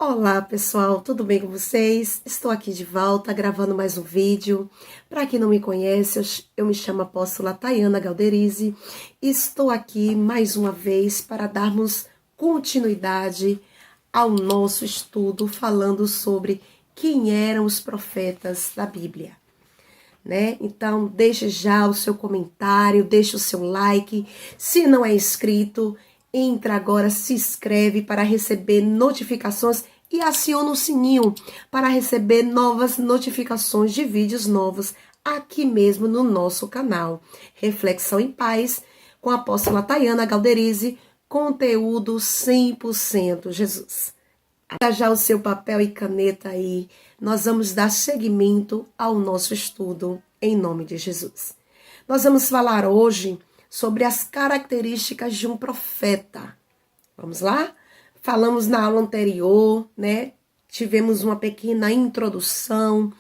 Olá pessoal, tudo bem com vocês? Estou aqui de volta gravando mais um vídeo. Para quem não me conhece, eu me chamo Apóstola Tayana Galderize e estou aqui mais uma vez para darmos continuidade ao nosso estudo falando sobre quem eram os profetas da Bíblia, né? Então, deixe já o seu comentário, deixe o seu like. Se não é inscrito, entra agora, se inscreve para receber notificações e aciona o sininho para receber novas notificações de vídeos novos aqui mesmo no nosso canal. Reflexão em Paz com a apóstola Tayana Galderize, conteúdo 100% Jesus. Já o seu papel e caneta aí, nós vamos dar seguimento ao nosso estudo em nome de Jesus. Nós vamos falar hoje sobre as características de um profeta. Vamos lá? Falamos na aula anterior, né? Tivemos uma pequena introdução,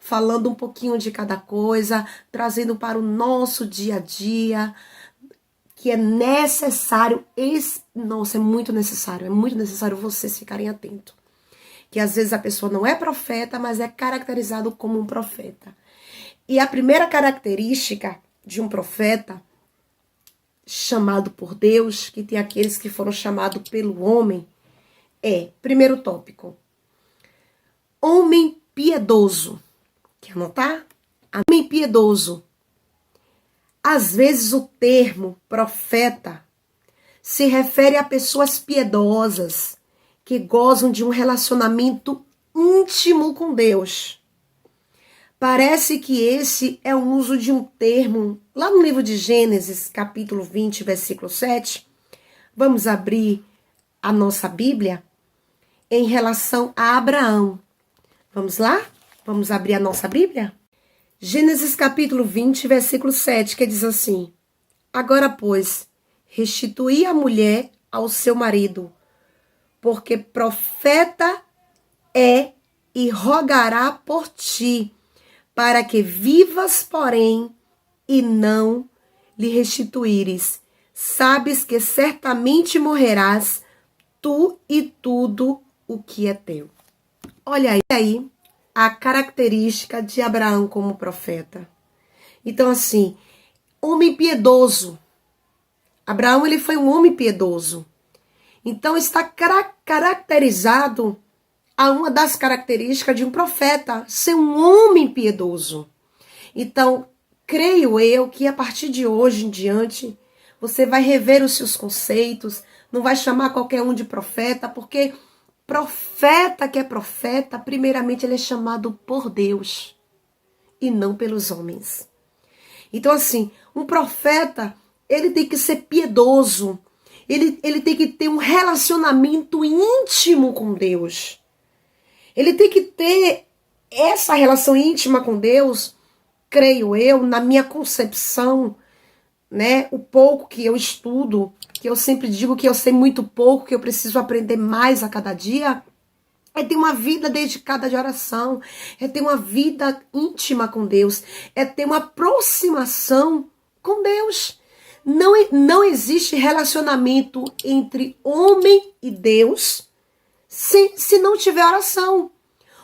falando um pouquinho de cada coisa, trazendo para o nosso dia a dia, que é necessário, nossa, é muito necessário vocês ficarem atentos. Que às vezes a pessoa não é profeta, mas é caracterizado como um profeta. E a primeira característica de um profeta chamado por Deus, que tem aqueles que foram chamados pelo homem, primeiro tópico, homem piedoso. Quer anotar? Homem piedoso. Às vezes o termo profeta se refere a pessoas piedosas que gozam de um relacionamento íntimo com Deus. Parece que esse é o uso de um termo lá no livro de Gênesis, capítulo 20, versículo 7. Vamos abrir a nossa Bíblia em relação a Abraão. Vamos lá? Vamos abrir a nossa Bíblia? Gênesis capítulo 20, versículo 7, que diz assim: Agora, pois, restituí a mulher ao seu marido, porque profeta é e rogará por ti, para que vivas, porém, e não lhe restituíres. Sabes que certamente morrerás, tu e tudo o que é teu. Olha aí a característica de Abraão como profeta. Então, assim, homem piedoso. Abraão, ele foi um homem piedoso. Então, está caracterizado a uma das características de um profeta, ser um homem piedoso. Então, creio eu que a partir de hoje em diante, você vai rever os seus conceitos, não vai chamar qualquer um de profeta, porque profeta que é profeta, primeiramente ele é chamado por Deus e não pelos homens. Então, assim, um profeta, ele tem que ser piedoso, ele tem que ter um relacionamento íntimo com Deus. Ele tem que ter essa relação íntima com Deus, creio eu, na minha concepção, né? O pouco que eu estudo, que eu sempre digo que eu sei muito pouco, que eu preciso aprender mais a cada dia, é ter uma vida dedicada de oração, é ter uma vida íntima com Deus, é ter uma aproximação com Deus. Não existe relacionamento entre homem e Deus se não tiver oração.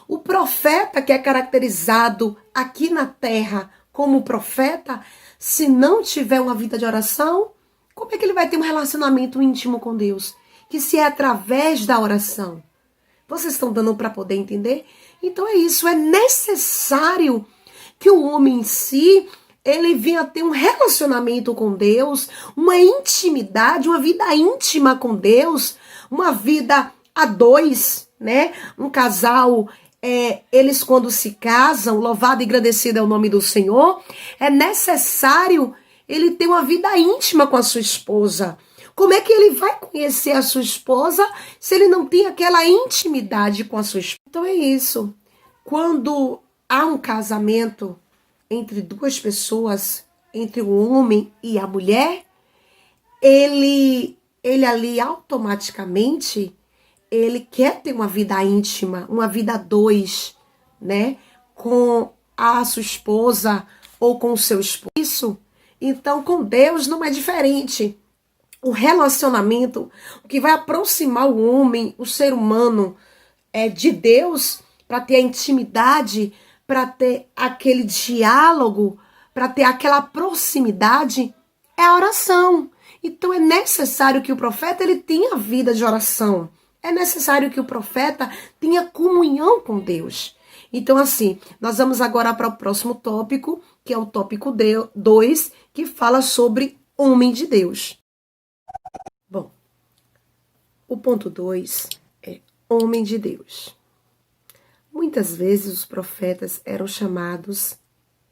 O profeta que é caracterizado aqui na terra como profeta, se não tiver uma vida de oração, como é que ele vai ter um relacionamento íntimo com Deus? Que se é através da oração. Vocês estão dando para poder entender? Então é isso, é necessário que o homem em si, ele venha ter um relacionamento com Deus, uma intimidade, uma vida íntima com Deus, uma vida a dois, né? Um casal, eles quando se casam, louvado e agradecido é o nome do Senhor, é necessário ele ter uma vida íntima com a sua esposa. Como é que ele vai conhecer a sua esposa se ele não tem aquela intimidade com a sua esposa? Então é isso. Quando há um casamento entre duas pessoas, entre o homem e a mulher, ele ali automaticamente, ele quer ter uma vida íntima, uma vida a dois, né? Com a sua esposa ou com o seu esposo. Isso. Então, com Deus não é diferente. O relacionamento, o que vai aproximar o homem, o ser humano, de Deus, para ter a intimidade, para ter aquele diálogo, para ter aquela proximidade, é a oração. Então é necessário que o profeta ele tenha vida de oração. É necessário que o profeta tenha comunhão com Deus. Então, assim, nós vamos agora para o próximo tópico, que é o tópico 2, que fala sobre homem de Deus. Bom, o ponto 2 é homem de Deus. Muitas vezes os profetas eram chamados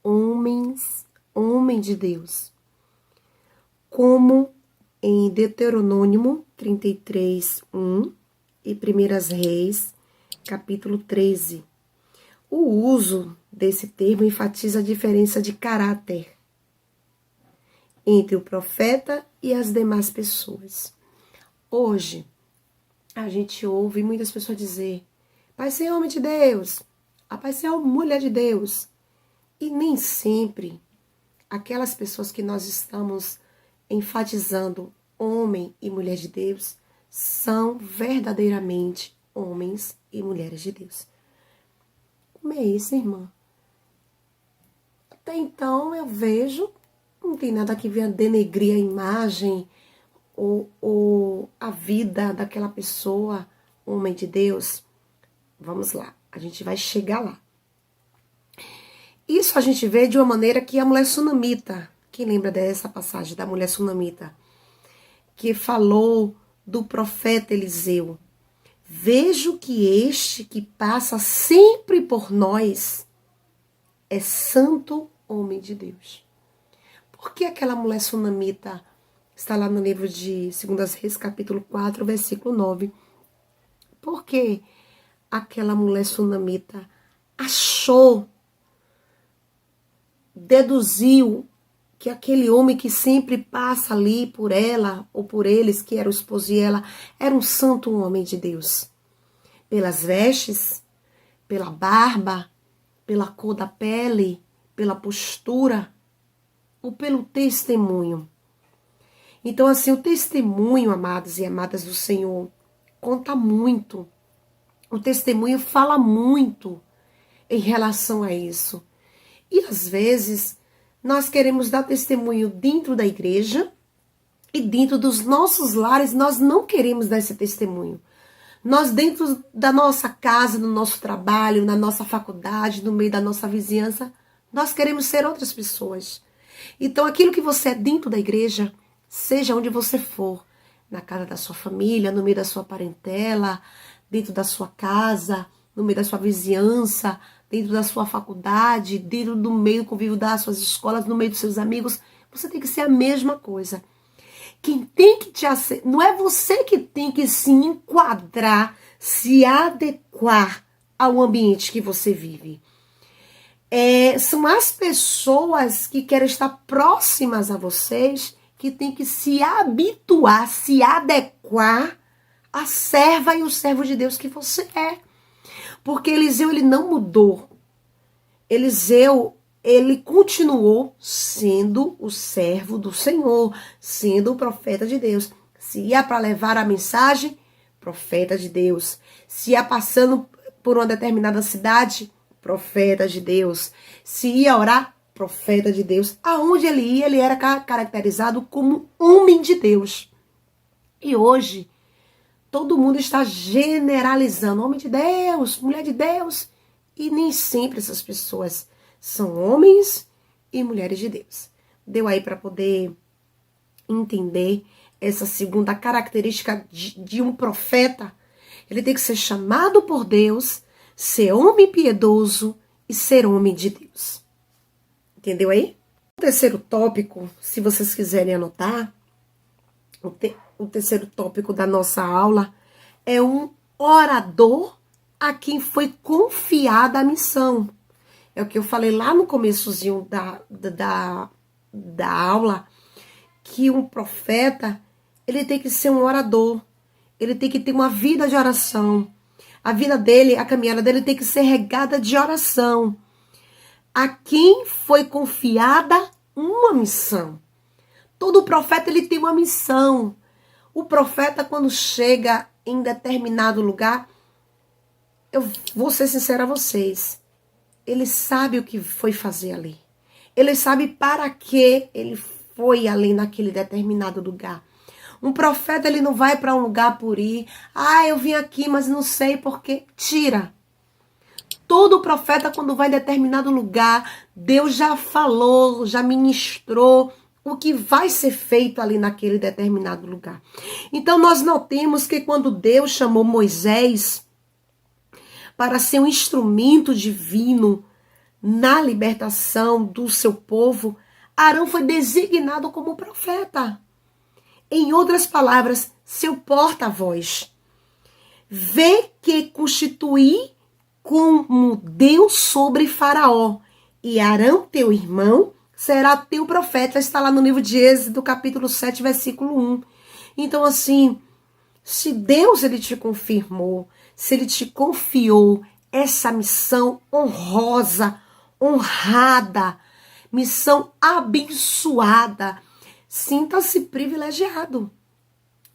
homem de Deus, como em Deuteronômio 33:1 e 1 Reis, capítulo 13. O uso desse termo enfatiza a diferença de caráter entre o profeta e as demais pessoas. Hoje, a gente ouve muitas pessoas dizer: Pai, ser homem de Deus, Pai, ser mulher de Deus. E nem sempre aquelas pessoas que nós estamos enfatizando homem e mulher de Deus são verdadeiramente homens e mulheres de Deus. Como é isso, irmã? Até então eu vejo, não tem nada que venha denegrir a imagem ou a vida daquela pessoa, homem de Deus. Vamos lá, a gente vai chegar lá. Isso a gente vê de uma maneira que a mulher sunamita, quem lembra dessa passagem da mulher sunamita, que falou do profeta Eliseu: vejo que este que passa sempre por nós é santo homem de Deus. Por que aquela mulher sunamita está lá no livro de 2 Reis, capítulo 4, versículo 9? Porque aquela mulher sunamita achou, deduziu que aquele homem que sempre passa ali por ela, ou por eles, que era o esposo de ela, era um santo homem de Deus. Pelas vestes, pela barba, pela cor da pele, pela postura, ou pelo testemunho. Então, assim, o testemunho, amados e amadas do Senhor, conta muito. O testemunho fala muito em relação a isso. E às vezes nós queremos dar testemunho dentro da igreja e dentro dos nossos lares nós não queremos dar esse testemunho. Nós dentro da nossa casa, no nosso trabalho, na nossa faculdade, no meio da nossa vizinhança, nós queremos ser outras pessoas. Então aquilo que você é dentro da igreja, seja onde você for, na casa da sua família, no meio da sua parentela, dentro da sua casa, no meio da sua vizinhança, dentro da sua faculdade, dentro do meio do convívio das suas escolas, no meio dos seus amigos, você tem que ser a mesma coisa. Quem tem que te aceitar, não é você que tem que se enquadrar, se adequar ao ambiente que você vive. São as pessoas que querem estar próximas a vocês que tem que se habituar, se adequar à serva e o servo de Deus que você é. Porque Eliseu, ele não mudou. Eliseu, ele continuou sendo o servo do Senhor, sendo o profeta de Deus. Se ia para levar a mensagem, profeta de Deus. Se ia passando por uma determinada cidade, profeta de Deus. Se ia orar, profeta de Deus. Aonde ele ia, ele era caracterizado como homem de Deus. E hoje, todo mundo está generalizando, homem de Deus, mulher de Deus. E nem sempre essas pessoas são homens e mulheres de Deus. Deu aí para poder entender essa segunda característica de um profeta. Ele tem que ser chamado por Deus, ser homem piedoso e ser homem de Deus. Entendeu aí? O terceiro tópico, se vocês quiserem anotar, o terceiro tópico da nossa aula é um orador a quem foi confiada a missão. É o que eu falei lá no começozinho da aula, que um profeta, ele tem que ser um orador, ele tem que ter uma vida de oração. A vida dele, a caminhada dele tem que ser regada de oração. A quem foi confiada uma missão. Todo profeta, ele tem uma missão. O profeta, quando chega em determinado lugar, eu vou ser sincera a vocês. Ele sabe o que foi fazer ali. Ele sabe para que ele foi ali naquele determinado lugar. Um profeta, ele não vai para um lugar por ir. Ah, eu vim aqui, mas não sei por quê. Tira. Todo profeta, quando vai em determinado lugar, Deus já falou, já ministrou o que vai ser feito ali naquele determinado lugar. Então, nós notemos que quando Deus chamou Moisés para ser um instrumento divino na libertação do seu povo, Arão foi designado como profeta. Em outras palavras, seu porta-voz. Vê que constituí como Deus sobre Faraó, e Arão, teu irmão, será teu profeta. Está lá no livro de Êxodo, capítulo 7, versículo 1. Então, assim, se Deus ele te confirmou, se ele te confiou essa missão honrosa, honrada, missão abençoada, sinta-se privilegiado.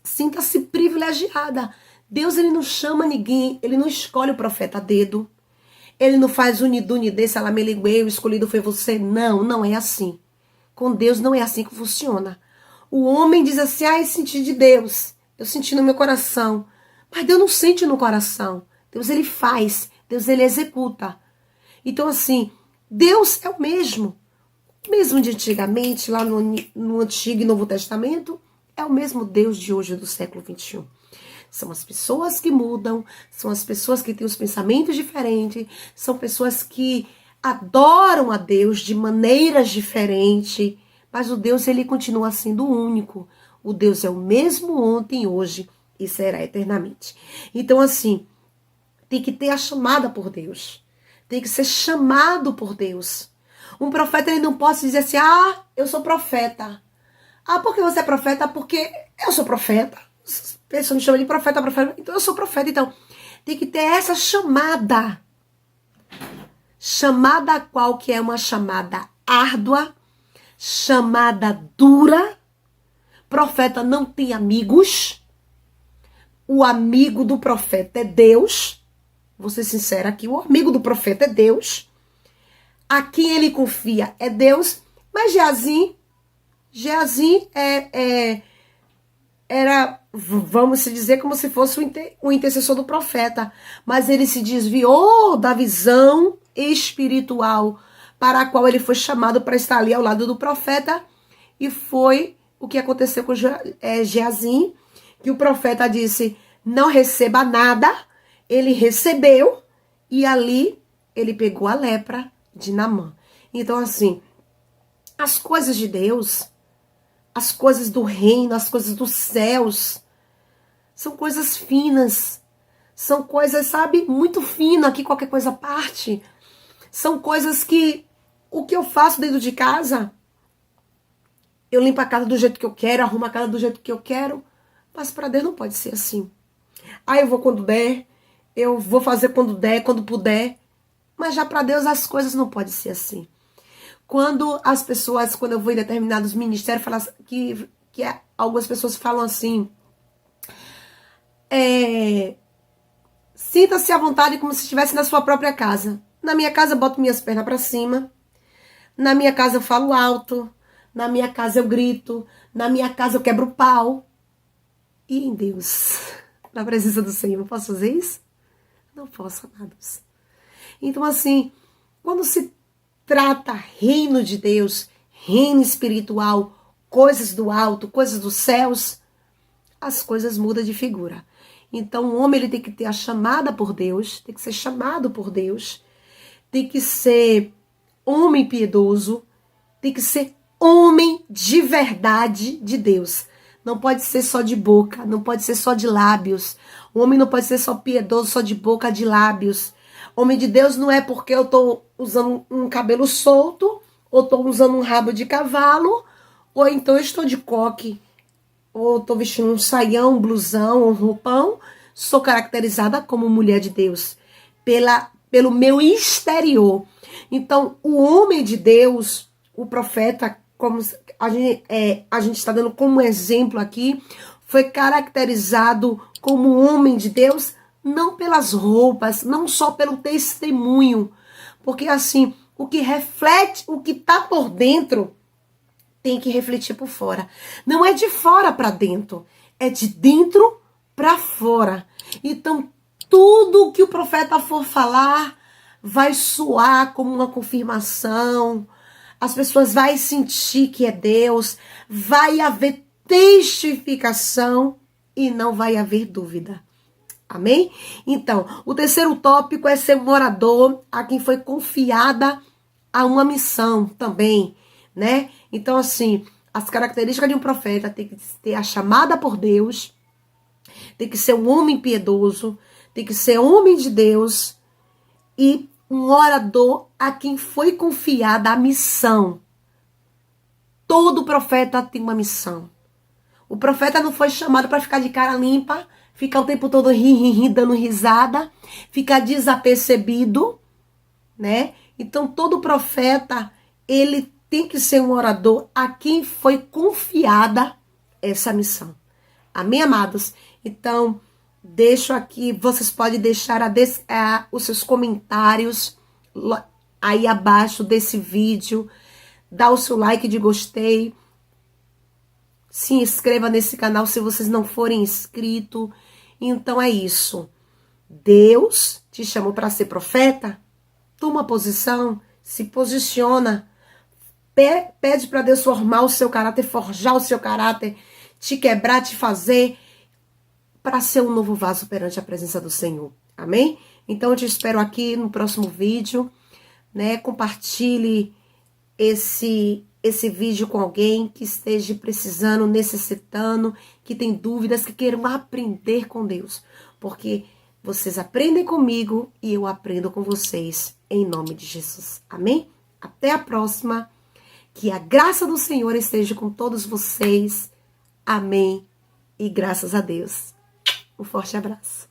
Sinta-se privilegiada. Deus, ele não chama ninguém, ele não escolhe o profeta a dedo. Ele não faz unidunide, salameliguei, o escolhido foi você. Não, não é assim. Com Deus não é assim que funciona. O homem diz assim, eu senti de Deus. Eu senti no meu coração. Mas Deus não sente no coração. Deus, ele faz. Deus, ele executa. Então, assim, Deus é o mesmo. Mesmo de antigamente, lá no Antigo e Novo Testamento, é o mesmo Deus de hoje, do século 21. São as pessoas que mudam, são as pessoas que têm os pensamentos diferentes, são pessoas que adoram a Deus de maneiras diferentes, mas o Deus, ele continua sendo único. O Deus é o mesmo ontem, hoje e será eternamente. Então, assim, tem que ter a chamada por Deus. Tem que ser chamado por Deus. Um profeta, ele não pode dizer assim, eu sou profeta. Por que você é profeta? Porque eu sou profeta. As pessoas me chamam de profeta, então eu sou profeta. Então, tem que ter essa chamada. Chamada qual que é uma chamada árdua, chamada dura. Profeta não tem amigos. O amigo do profeta é Deus. Vou ser sincera aqui, o amigo do profeta é Deus. A quem ele confia é Deus. Mas Geazim era, vamos se dizer, como se fosse o intercessor do profeta. Mas ele se desviou da visão espiritual para a qual ele foi chamado para estar ali ao lado do profeta. E foi o que aconteceu com Geazim, que o profeta disse, não receba nada. Ele recebeu e ali ele pegou a lepra de Naamã. Então, assim, as coisas de Deus, as coisas do reino, as coisas dos céus, são coisas finas. São coisas, sabe, muito finas, que qualquer coisa parte. São coisas que o que eu faço dentro de casa, eu limpo a casa do jeito que eu quero, arrumo a casa do jeito que eu quero, mas para Deus não pode ser assim. Eu vou quando der, eu vou fazer quando der, quando puder, mas já para Deus as coisas não podem ser assim. Quando as pessoas, quando eu vou em determinados ministérios, falam que algumas pessoas falam assim, sinta-se à vontade como se estivesse na sua própria casa. Na minha casa eu boto minhas pernas para cima, na minha casa eu falo alto, na minha casa eu grito, na minha casa eu quebro o pau. E em Deus, na presença do Senhor, eu posso fazer isso? Não posso, amados. Então, assim, quando se trata reino de Deus, reino espiritual, coisas do alto, coisas dos céus, as coisas mudam de figura. Então, o homem, ele tem que ter a chamada por Deus, tem que ser chamado por Deus, tem que ser homem piedoso, tem que ser homem de verdade de Deus. Não pode ser só de boca, não pode ser só de lábios. O homem não pode ser só piedoso, só de boca, de lábios. Homem de Deus não é porque eu tô usando um cabelo solto, ou tô usando um rabo de cavalo, ou então eu estou de coque, ou tô vestindo um saião, um blusão, um roupão. Sou caracterizada como mulher de Deus, pelo meu exterior. Então, o homem de Deus, o profeta, como a gente está dando como exemplo aqui, foi caracterizado como homem de Deus não pelas roupas, não só pelo testemunho, porque assim, o que reflete, o que tá por dentro, tem que refletir por fora. Não é de fora para dentro, é de dentro para fora. Então, tudo que o profeta for falar vai soar como uma confirmação. As pessoas vão sentir que é Deus, vai haver testificação e não vai haver dúvida. Amém? Então, o terceiro tópico é ser um orador a quem foi confiada a uma missão também, né? Então, assim, as características de um profeta tem que ter a chamada por Deus, tem que ser um homem piedoso, tem que ser homem de Deus e um orador a quem foi confiada a missão. Todo profeta tem uma missão. O profeta não foi chamado para ficar de cara limpa, ficar o tempo todo dando risada, ficar desapercebido, né? Então, todo profeta, ele tem que ser um orador a quem foi confiada essa missão. Amém, amados? Então, deixo aqui, vocês podem deixar os seus comentários aí abaixo desse vídeo, dá o seu like de gostei, se inscreva nesse canal se vocês não forem inscritos. Então é isso. Deus te chamou para ser profeta? Toma posição, se posiciona, pede para Deus formar o seu caráter, forjar o seu caráter, te quebrar, te fazer para ser um novo vaso perante a presença do Senhor. Amém? Então eu te espero aqui no próximo vídeo, né? Compartilhe esse vídeo com alguém que esteja precisando, necessitando, que tem dúvidas, que queiram aprender com Deus. Porque vocês aprendem comigo e eu aprendo com vocês, em nome de Jesus. Amém? Até a próxima. Que a graça do Senhor esteja com todos vocês. Amém. E graças a Deus. Um forte abraço.